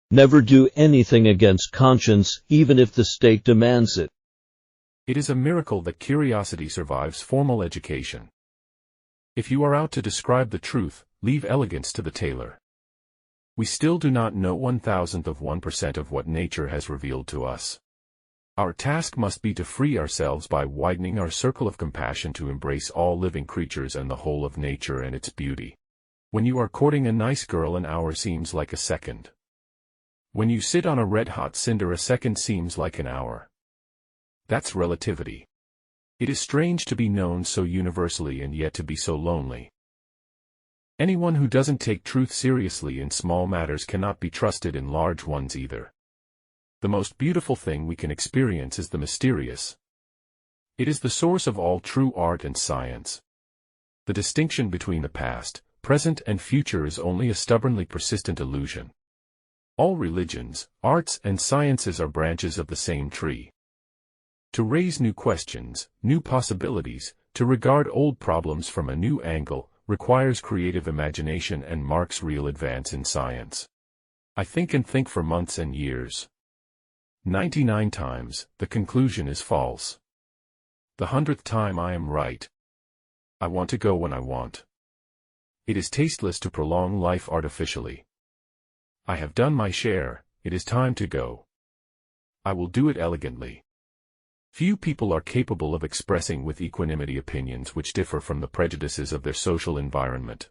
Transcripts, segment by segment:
Never do anything against conscience, even if the state demands it. It is a miracle that curiosity survives formal education. If you are out to describe the truth, leave elegance to the tailor. We still do not know 1,000% of what nature has revealed to us. Our task must be to free ourselves by widening our circle of compassion to embrace all living creatures and the whole of nature and its beauty. When you are courting a nice girl, an hour seems like a second. When you sit on a red-hot cinder, a second seems like an hour. That's relativity. It is strange to be known so universally and yet to be so lonely. Anyone who doesn't take truth seriously in small matters cannot be trusted in large ones either. The most beautiful thing we can experience is the mysterious. It is the source of all true art and science. The distinction between the past, present, and future is only a stubbornly persistent illusion. All religions, arts, and sciences are branches of the same tree. To raise new questions, new possibilities, to regard old problems from a new angle, requires creative imagination and marks real advance in science. I think and think for months and years. 99 times, the conclusion is false. The 100th time I am right. I want to go when I want. It is tasteless to prolong life artificially. I have done my share, it is time to go. I will do it elegantly. Few people are capable of expressing with equanimity opinions which differ from the prejudices of their social environment.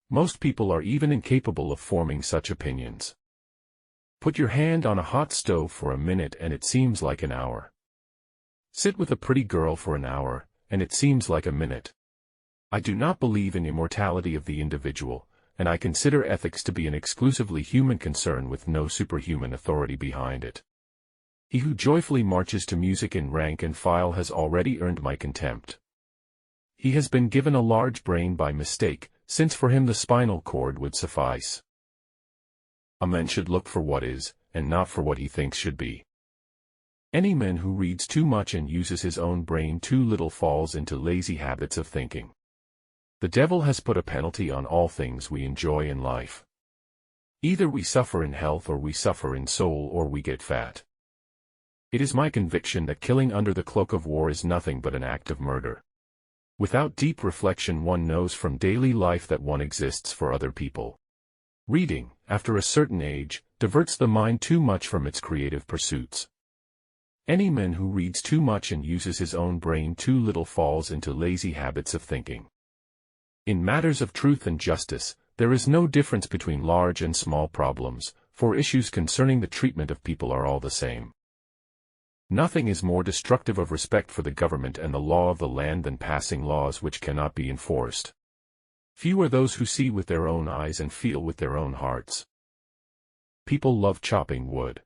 Most people are even incapable of forming such opinions. Put your hand on a hot stove for a minute and it seems like an hour. Sit with a pretty girl for an hour, and it seems like a minute. I do not believe in immortality of the individual, and I consider ethics to be an exclusively human concern with no superhuman authority behind it. He who joyfully marches to music in rank and file has already earned my contempt. He has been given a large brain by mistake, since for him the spinal cord would suffice. A man should look for what is, and not for what he thinks should be. Any man who reads too much and uses his own brain too little falls into lazy habits of thinking. The devil has put a penalty on all things we enjoy in life. Either we suffer in health or we suffer in soul or we get fat. It is my conviction that killing under the cloak of war is nothing but an act of murder. Without deep reflection, one knows from daily life that one exists for other people. Reading, after a certain age, diverts the mind too much from its creative pursuits. Any man who reads too much and uses his own brain too little falls into lazy habits of thinking. In matters of truth and justice, there is no difference between large and small problems, for issues concerning the treatment of people are all the same. Nothing is more destructive of respect for the government and the law of the land than passing laws which cannot be enforced. Few are those who see with their own eyes and feel with their own hearts. People love chopping wood.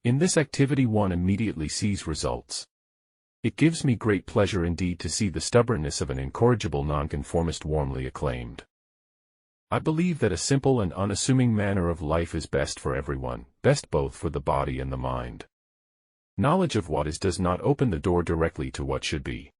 In this activity one immediately sees results. It gives me great pleasure indeed to see the stubbornness of an incorrigible nonconformist warmly acclaimed. I believe that a simple and unassuming manner of life is best for everyone, best both for the body and the mind. Knowledge of what is does not open the door directly to what should be.